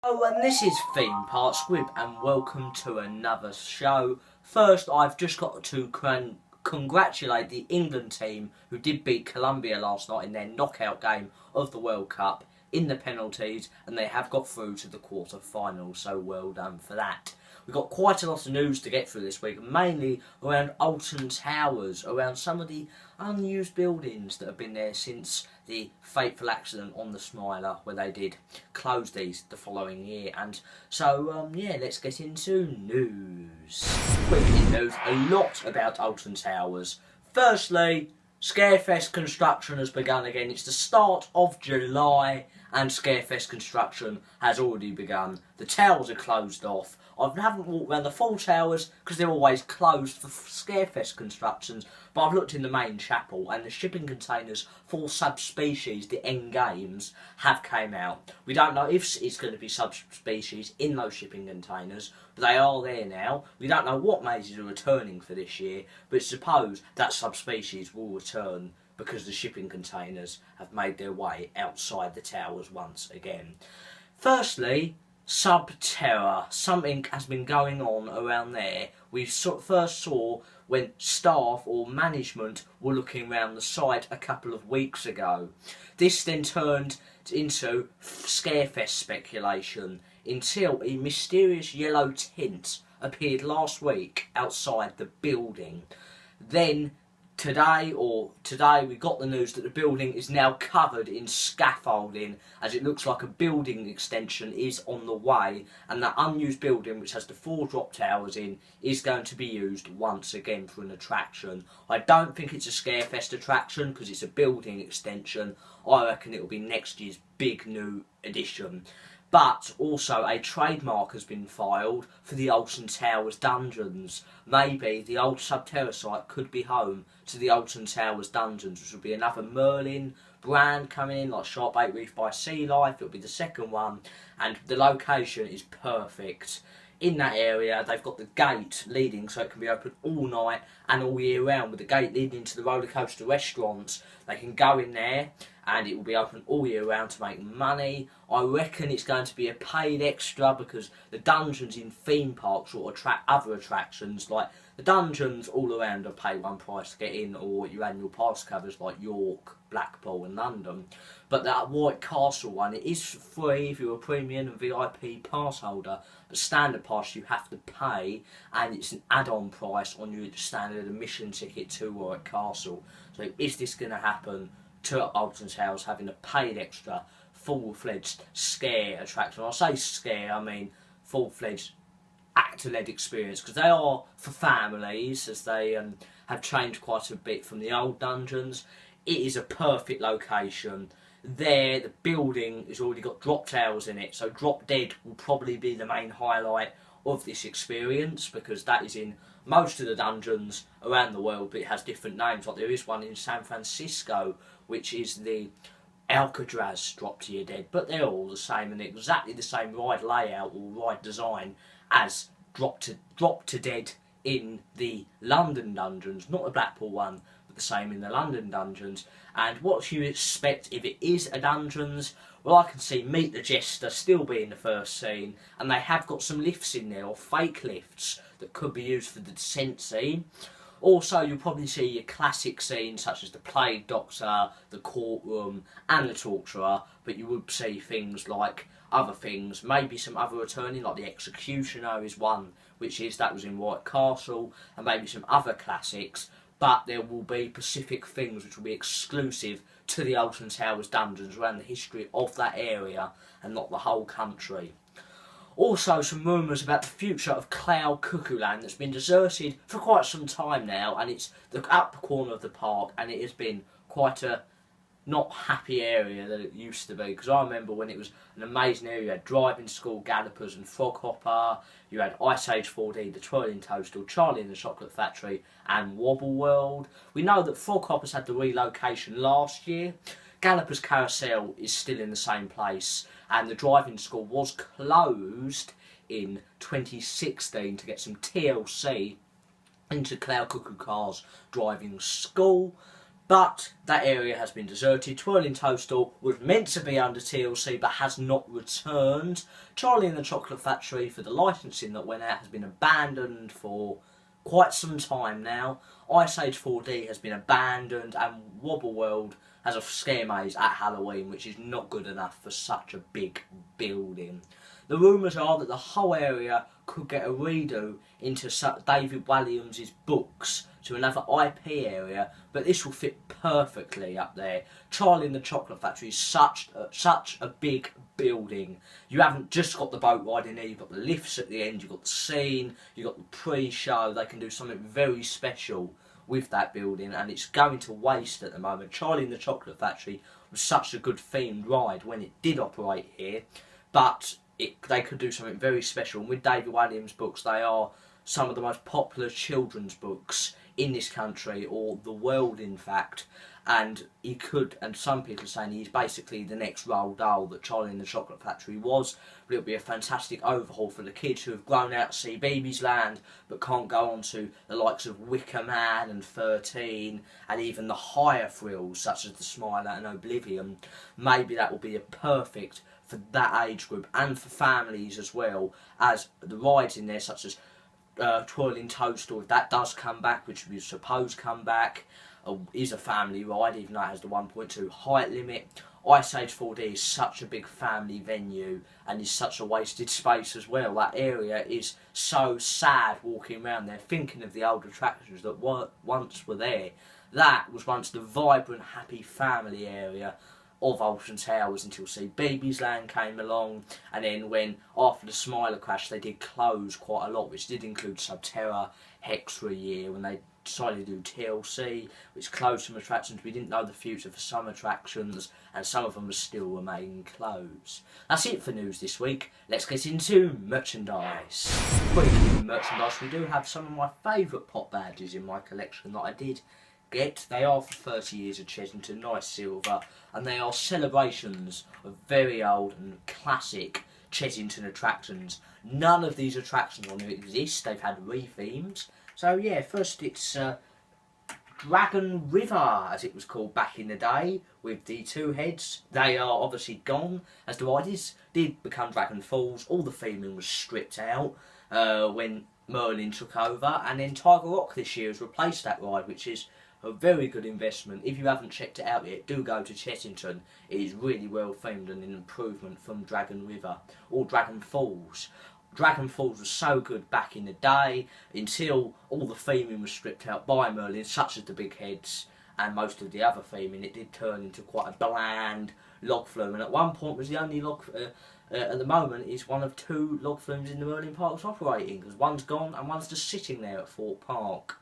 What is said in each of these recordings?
Oh, and this is Theme Park Squib, and welcome to another show. First, I've just got to congratulate the England team who did beat Colombia last night in their knockout game of the World Cup in the penalties, and they have got through to the quarter-finals, so well done for that. We've got quite a lot of news to get through this week, mainly around Alton Towers, around some of the unused buildings that have been there since the fateful accident on the Smiler, where they did close these the following year. And so, yeah, let's get into news. Quickly news, a lot about Alton Towers. Firstly, Scarefest construction has begun again. It's the start of July and Scarefest construction has already begun. The towers are closed off. I haven't walked around the full towers because they're always closed for Scarefest constructions, but I've looked in the main chapel and the shipping containers for subspecies, the end games, have came out. We don't know if it's going to be subspecies in those shipping containers, but they are there now. We don't know what mazes are returning for this year, but suppose that subspecies will return because the shipping containers have made their way outside the towers once again. Firstly, Subterra. Something has been going on around there. We first saw when staff or management were looking around the site a couple of weeks ago. This then turned into Scarefest speculation until a mysterious yellow tint appeared last week outside the building. Then Today we got the news that the building is now covered in scaffolding, as it looks like a building extension is on the way, and that unused building, which has the 4 drop towers in, is going to be used once again for an attraction. I don't think it's a Scarefest attraction because it's a building extension. I reckon it will be next year's big new addition. But also a trademark has been filed for the Alton Towers dungeons. Maybe the old Subterra site could be home to the Alton Towers dungeons, which will be another Merlin brand coming in, like Sharp Bait Reef by Sea Life. It'll be the second one, and the location is perfect. In that area, they've got the gate leading, so it can be open all night and all year round. With the gate leading to the roller coaster restaurants, they can go in there and it will be open all year round to make money. I reckon it's going to be a paid extra because the dungeons in theme parks will attract other attractions. Like the dungeons all around are pay one price to get in, or your annual pass covers like York, Blackpool and London. But that White Castle one, it is free if you're a premium and VIP pass holder, but standard pass you have to pay, and it's an add-on price on your standard admission ticket to White Castle. So is this going to happen to Alton Towers having a paid extra full-fledged scare attraction? When I say scare, I mean full-fledged actor-led experience, because they are for families, as they have changed quite a bit from the old dungeons. It is a perfect location. There, the building has already got drop towers in it, so Drop Dead will probably be the main highlight of this experience, because that is in most of the dungeons around the world, but it has different names. Like there is one in San Francisco, which is the Alcatraz Drop to Your Dead, but they're all the same and exactly the same ride layout or ride design as Drop to Dead in the London dungeons, not the Blackpool one, but the same in the London dungeons. And what you expect if it is a dungeons? Well, I can see Meet the Jester still being the first scene, and they have got some lifts in there, or fake lifts, that could be used for the descent scene. Also, you'll probably see your classic scenes such as the Plague Doctor, the Courtroom and the Torturer, but you would see things like other things, maybe some other returning, like the Executioner is one, that was in White Castle, and maybe some other classics, but there will be specific things which will be exclusive to the Alton Towers dungeons around the history of that area and not the whole country. Also, some rumours about the future of Cloud Cuckoo Land that's been deserted for quite some time now, and it's the upper corner of the park, and it has been quite a not happy area that it used to be, because I remember when it was an amazing area. You had Driving School, Gallopers and Froghopper, you had Ice Age 4D, The Twirling Toadstool, Charlie and the Chocolate Factory and Wobble World. We know that Froghopper's had the relocation last year. Gallopers Carousel is still in the same place, and the Driving School was closed in 2016 to get some TLC into Cloud Cuckoo Cars Driving School. But that area has been deserted. Twirling Toadstool was meant to be under TLC but has not returned. Charlie and the Chocolate Factory, for the licensing that went out, has been abandoned for quite some time now. Ice Age 4D has been abandoned, and Wobble World has a scare maze at Halloween, which is not good enough for such a big building. The rumours are that the whole area could get a redo into David Walliams' books to another IP area, but this will fit perfectly up there. Charlie and the Chocolate Factory is such a big building. You haven't just got the boat ride in there, you've got the lifts at the end, you've got the scene, you've got the pre-show. They can do something very special with that building, and it's going to waste at the moment. Charlie and the Chocolate Factory was such a good themed ride when it did operate here, but they could do something very special. And with David Walliams' books, they are some of the most popular children's books in this country, or the world in fact, and some people are saying he's basically the next Roald Dahl that Charlie and the Chocolate Factory was. But it'll be a fantastic overhaul for the kids who have grown out to see Baby's Land but can't go on to the likes of Wicker Man and 13 and even the higher thrills such as The Smiler and Oblivion. Maybe that will be a perfect for that age group and for families as well, as the rides in there such as Twirling Toadstool, if that does come back, which we suppose come back, is a family ride, even though it has the 1.2 height limit. Ice Age 4D is such a big family venue and is such a wasted space as well. That area is so sad walking around there, thinking of the old attractions that once were there. That was once the vibrant, happy family area of Alton Towers until Baby's Land came along, and then when after the Smiler crash they did close quite a lot, which did include Subterra, Hex for a year when they decided to do TLC, which closed some attractions. We didn't know the future for some attractions, and some of them still remain closed. That's it for news this week. Let's get into merchandise. Quickly, merchandise, we do have some of my favourite pop badges in my collection that I did get. They are for 30 years of Chessington, nice silver, and they are celebrations of very old and classic Chessington attractions. None of these attractions on here exist, they've had rethemes. So yeah, first it's Dragon River, as it was called back in the day, with the two heads. They are obviously gone, as the riders did become Dragon Falls. All the theming was stripped out when Merlin took over, and then Tiger Rock this year has replaced that ride, which is a very good investment. If you haven't checked it out yet, do go to Chessington. It is really well themed and an improvement from Dragon River or Dragon Falls. Dragon Falls was so good back in the day until all the theming was stripped out by Merlin, such as the big heads and most of the other theming. It did turn into quite a bland log flume, and at one point was the only log at the moment is one of two log flumes in the Merlin Parks operating, because one's gone and one's just sitting there at Fort Park.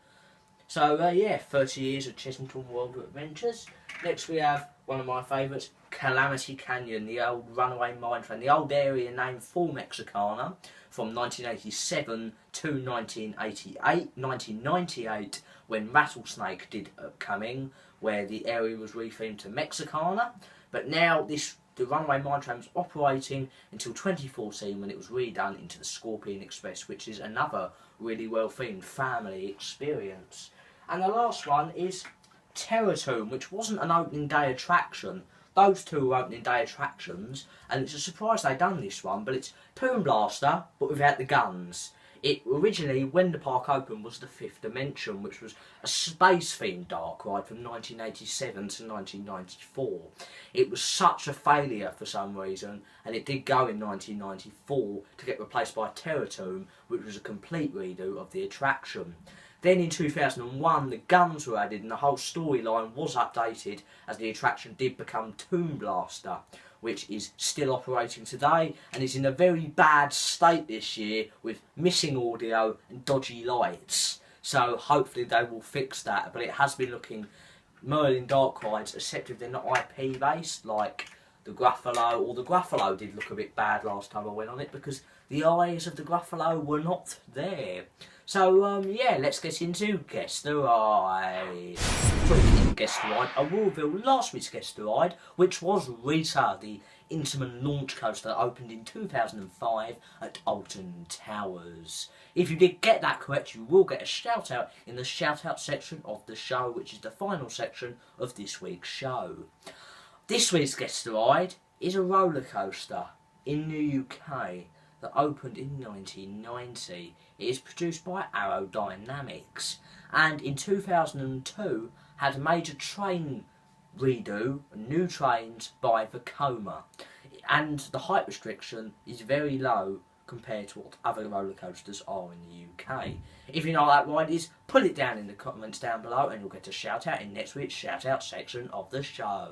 So yeah, 30 years of Chessington World of Adventures. Next we have one of my favourites, Calamity Canyon, the old runaway mine train, the old area named for Mexicana, from 1987 to 1998, when Rattlesnake did Upcoming, where the area was rethemed to Mexicana. But now the runaway mine train was operating until 2014, when it was redone into the Scorpion Express, which is another really well themed family experience. And the last one is Terror Tomb, which wasn't an opening day attraction. Those two were opening day attractions, and it's a surprise they done this one, but it's Tomb Blaster, but without the guns. It originally, when the park opened, was the Fifth Dimension, which was a space-themed dark ride from 1987 to 1994. It was such a failure for some reason, and it did go in 1994 to get replaced by Terror Tomb, which was a complete redo of the attraction. Then in 2001, the guns were added and the whole storyline was updated, as the attraction did become Tomb Blaster, which is still operating today and is in a very bad state this year with missing audio and dodgy lights. So hopefully they will fix that, but it has been looking Merlin Dark rides, except if they're not IP based, like the Gruffalo, or the Gruffalo did look a bit bad last time I went on it because the eyes of the Gruffalo were not there. So yeah, let's get into Guess the Ride. Guess the Ride, I will reveal last week's Guess the Ride, which was Rita, the Intamin launch coaster that opened in 2005 at Alton Towers. If you did get that correct, you will get a shout out in the shout out section of the show, which is the final section of this week's show. This week's guest ride is a roller coaster in the UK that opened in 1990. It is produced by Aerodynamics and in 2002 had a major train redo, new trains by Vekoma, and the height restriction is very low compared to what other roller coasters are in the UK. If you know what that ride is, put it down in the comments down below and you'll get a shout out in next week's shout out section of the show.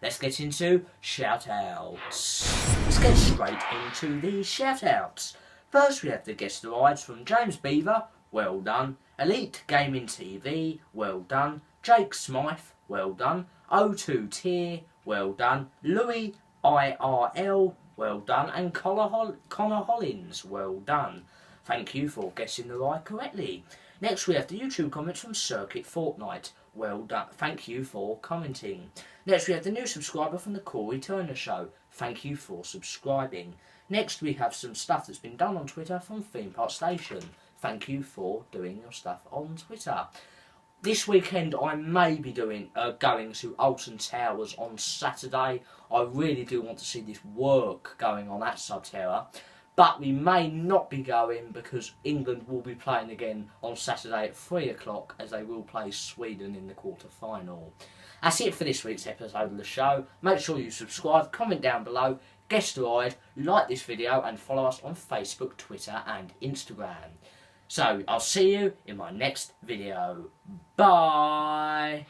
Let's get into shout outs. Let's get straight into the shout outs. First we have the guest rides from James Beaver, well done. Elite Gaming TV, well done. Jake Smythe, well done. O2 Tier, well done. Louis IRL, well done. And Connor Hollins, well done. Thank you for guessing the ride correctly. Next we have the YouTube comments from Circuit Fortnite. Well done. Thank you for commenting. Next we have the new subscriber from the Corey Turner Show. Thank you for subscribing. Next we have some stuff that's been done on Twitter from Theme Park Station. Thank you for doing your stuff on Twitter. This weekend I may be going to Alton Towers on Saturday. I really do want to see this work going on at Subterra. But we may not be going because England will be playing again on Saturday at 3 o'clock as they will play Sweden in the quarter-final. That's it for this week's episode of the show. Make sure you subscribe, comment down below, guest ride, like this video and follow us on Facebook, Twitter and Instagram. So, I'll see you in my next video. Bye!